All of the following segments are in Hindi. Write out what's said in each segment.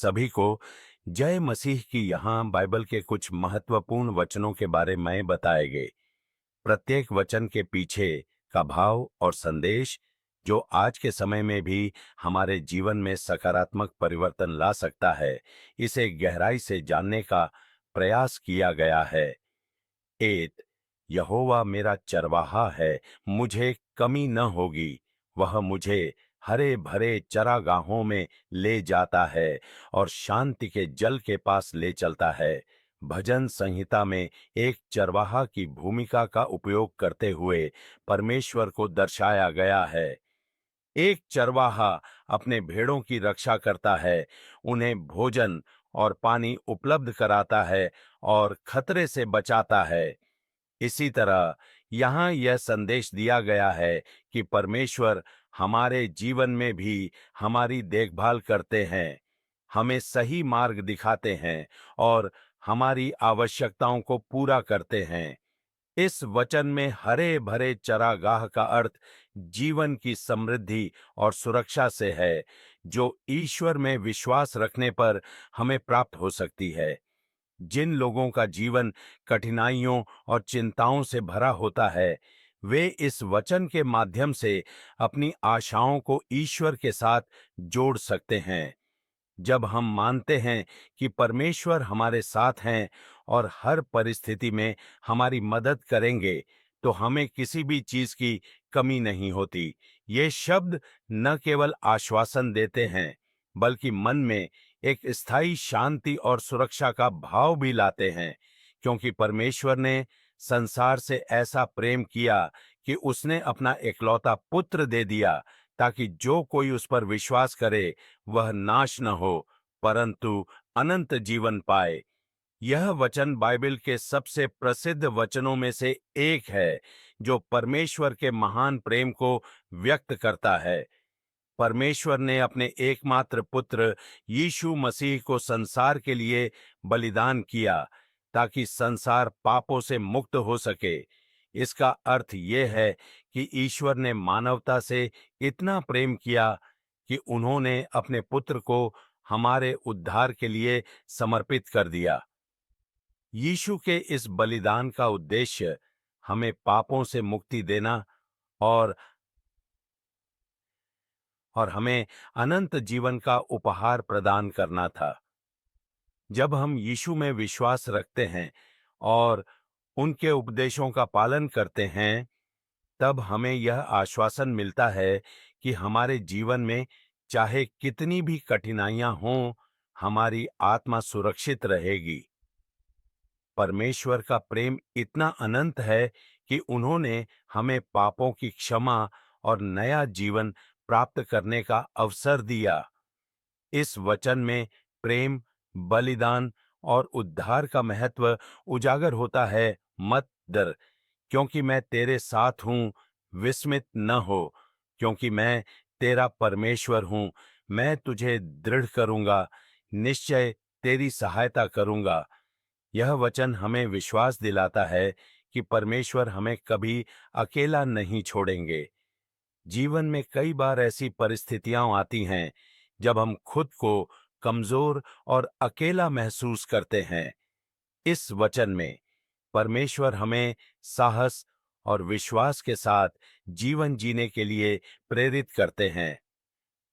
सभी को जय मसीह की। यहाँ बाइबल के कुछ महत्वपूर्ण वचनों के बारे में बताएंगे। प्रत्येक वचन के पीछे का भाव और संदेश जो आज के समय में भी हमारे जीवन में सकारात्मक परिवर्तन ला सकता है, इसे गहराई से जानने का प्रयास किया गया है। एत यहोवा मेरा चरवाहा है, मुझे कमी न होगी। वह मुझे हरे भरे चरागाहों में ले जाता है और शांति के जल के पास ले चलता है। भजन संहिता में एक चरवाहा की भूमिका का उपयोग करते हुए परमेश्वर को दर्शाया गया है। एक चरवाहा अपने भेड़ों की रक्षा करता है, उन्हें भोजन और पानी उपलब्ध कराता है और खतरे से बचाता है। इसी तरह यहाँ यह संदेश दिया गया है कि परमेश्वर हमारे जीवन में भी हमारी देखभाल करते हैं, हमें सही मार्ग दिखाते हैं और हमारी आवश्यकताओं को पूरा करते हैं। इस वचन में हरे भरे चरागाह का अर्थ जीवन की समृद्धि और सुरक्षा से है, जो ईश्वर में विश्वास रखने पर हमें प्राप्त हो सकती है। जिन लोगों का जीवन कठिनाइयों और चिंताओं से भरा होता है, वे इस वचन के माध्यम से अपनी आशाओं को ईश्वर के साथ जोड़ सकते हैं। जब हम मानते हैं कि परमेश्वर हमारे साथ हैं और हर परिस्थिति में हमारी मदद करेंगे, तो हमें किसी भी चीज की कमी नहीं होती। ये शब्द न केवल आश्वासन देते हैं, बल्कि मन में एक स्थायी शांति और सुरक्षा का भाव भी लाते हैं, क्योंकि परमेश्वर ने संसार से ऐसा प्रेम किया कि उसने अपना इकलौता पुत्र दे दिया, ताकि जो कोई उस पर विश्वास करे वह नाश न हो, परंतु अनंत जीवन पाए। यह वचन बाइबल के सबसे प्रसिद्ध वचनों में से एक है, जो परमेश्वर के महान प्रेम को व्यक्त करता है। परमेश्वर ने अपने एकमात्र पुत्र यीशु मसीह को संसार के लिए बलिदान किया, ताकि संसार पापों से मुक्त हो सके। इसका अर्थ यह है कि ईश्वर ने मानवता से इतना प्रेम किया कि उन्होंने अपने पुत्र को हमारे उद्धार के लिए समर्पित कर दिया। यीशु के इस बलिदान का उद्देश्य हमें पापों से मुक्ति देना और हमें अनंत जीवन का उपहार प्रदान करना था। जब हम यीशु में विश्वास रखते हैं और उनके उपदेशों का पालन करते हैं, तब हमें यह आश्वासन मिलता है कि हमारे जीवन में चाहे कितनी भी कठिनाइयां हों, हमारी आत्मा सुरक्षित रहेगी। परमेश्वर का प्रेम इतना अनंत है कि उन्होंने हमें पापों की क्षमा और नया जीवन प्राप्त करने का अवसर दिया। इस वचन में प्रेम, बलिदान और उद्धार का महत्व उजागर होता है। मत डर, क्योंकि मैं तेरे साथ हूँ। विस्मित न हो, क्योंकि मैं तेरा परमेश्वर हूँ। मैं तुझे दृढ़ करूँगा, निश्चय तेरी सहायता करूँगा। यह वचन हमें विश्वास दिलाता है कि परमेश्वर हमें कभी अकेला नहीं छोड़ेंगे। जीवन में कई बार ऐसी परिस्थितियां आती हैं जब हम खुद को कमजोर और अकेला महसूस करते हैं। इस वचन में परमेश्वर हमें साहस और विश्वास के साथ जीवन जीने के लिए प्रेरित करते हैं।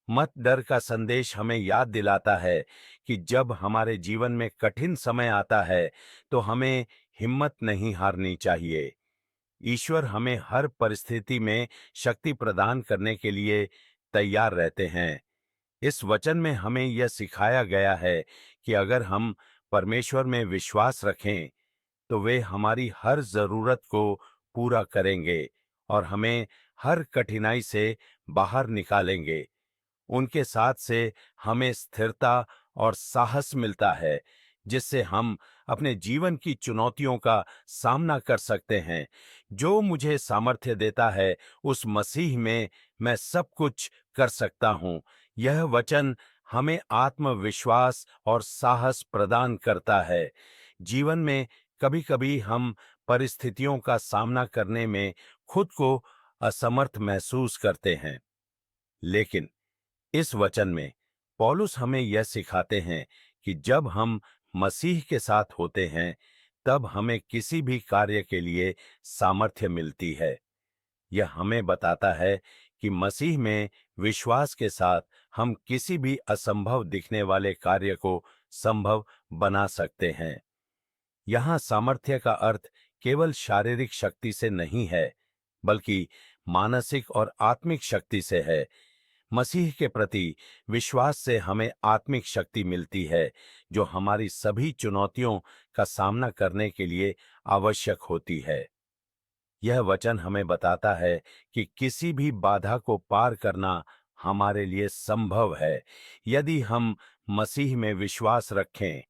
मत डर का संदेश हमें याद दिलाता है कि जब हमारे जीवन में कठिन समय आता है, तो हमें हिम्मत नहीं हारनी चाहिए। ईश्वर हमें हर परिस्थिति में शक्ति प्रदान करने के लिए तैयार रहते हैं। इस वचन में हमें यह सिखाया गया है कि अगर हम परमेश्वर में विश्वास रखें, तो वे हमारी हर जरूरत को पूरा करेंगे और हमें हर कठिनाई से बाहर निकालेंगे। उनके साथ से हमें स्थिरता और साहस मिलता है, जिससे हम अपने जीवन की चुनौतियों का सामना कर सकते हैं। जो मुझे सामर्थ्य देता है, उस मसीह में मैं सब कुछ कर सकता हूँ। यह वचन हमें आत्मविश्वास और साहस प्रदान करता है। जीवन में कभी-कभी हम परिस्थितियों का सामना करने में खुद को असमर्थ महसूस करते हैं, लेकिन इस वचन में पौलुस हमें यह सिखाते हैं कि जब हम मसीह के साथ होते हैं, तब हमें किसी भी कार्य के लिए सामर्थ्य मिलती है। यह हमें बताता है कि मसीह में विश्वास के साथ हम किसी भी असंभव दिखने वाले कार्य को संभव बना सकते हैं। यहाँ सामर्थ्य का अर्थ केवल शारीरिक शक्ति से नहीं है, बल्कि मानसिक और आत्मिक शक्ति से है। मसीह के प्रति विश्वास से हमें आत्मिक शक्ति मिलती है, जो हमारी सभी चुनौतियों का सामना करने के लिए आवश्यक होती है। यह वचन हमें बताता है कि किसी भी बाधा को पार करना हमारे लिए संभव है, यदि हम मसीह में विश्वास रखें।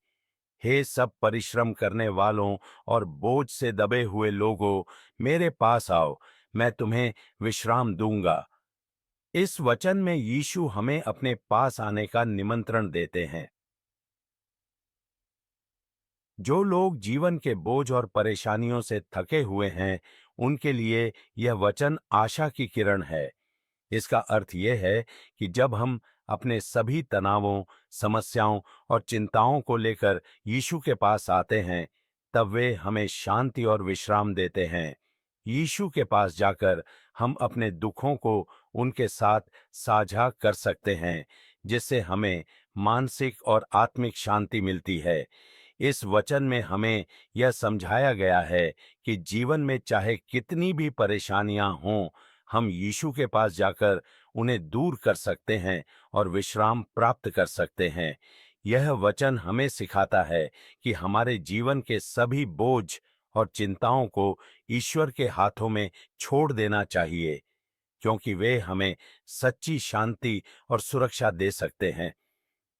हे सब परिश्रम करने वालों और बोझ से दबे हुए लोगों, मेरे पास आओ, मैं तुम्हें विश्राम दूंगा। इस वचन में यीशु हमें अपने पास आने का निमंत्रण देते हैं। जो लोग जीवन के बोझ और परेशानियों से थके हुए हैं, उनके लिए यह वचन आशा की किरण है। इसका अर्थ यह है कि जब हम अपने सभी तनावों, समस्याओं और चिंताओं को लेकर यीशु के पास आते हैं, तब वे हमें शांति और विश्राम देते हैं। यीशु के पास जाकर हम अपने दुखों को उनके साथ साझा कर सकते हैं, जिससे हमें मानसिक और आत्मिक शांति मिलती है। इस वचन में हमें यह समझाया गया है कि जीवन में चाहे कितनी भी परेशानियां हों, हम यीशु के पास जाकर उन्हें दूर कर सकते हैं और विश्राम प्राप्त कर सकते हैं। यह वचन हमें सिखाता है कि हमारे जीवन के सभी बोझ और चिंताओं को ईश्वर के हाथों में छोड़ देना चाहिए, क्योंकि वे हमें सच्ची शांति और सुरक्षा दे सकते हैं।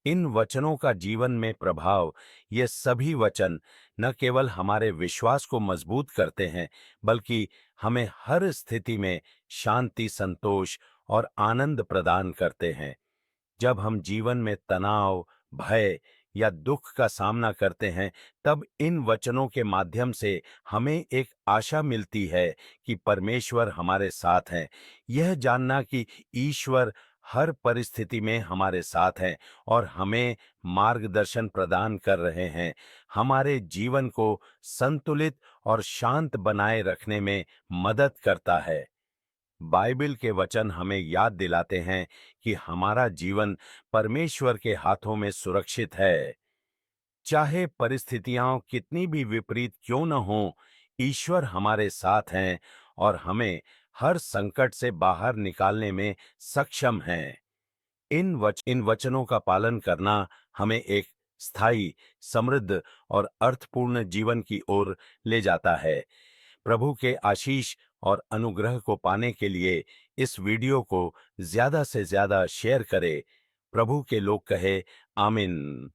इन वचनों का जीवन में प्रभाव, ये सभी वचन न केवल हमारे विश्वास को मजबूत करते हैं, बल्कि हमें हर स्थिति में शांति, संतोष और आनंद प्रदान करते हैं। जब हम जीवन में तनाव, भय या दुख का सामना करते हैं, तब इन वचनों के माध्यम से हमें एक आशा मिलती है कि परमेश्वर हमारे साथ हैं। यह जानना कि ईश्वर हर परिस्थिति में हमारे साथ हैं और हमें मार्गदर्शन प्रदान कर रहे हैं, हमारे जीवन को संतुलित और शांत बनाए रखने में मदद करता है। बाइबल के वचन हमें याद दिलाते हैं कि हमारा जीवन परमेश्वर के हाथों में सुरक्षित है। चाहे परिस्थितियां कितनी भी विपरीत क्यों न हों, ईश्वर हमारे साथ हैं और हमें हर संकट से बाहर निकालने में सक्षम हैं। इन वचनों का पालन करना हमें एक स्थायी, समृद्ध और अर्थपूर्ण जीवन की ओर ले जाता है। प्रभु के आशीष और अनुग्रह को पाने के लिए इस वीडियो को ज्यादा से ज्यादा शेयर करें। प्रभु के लोग कहे आमीन।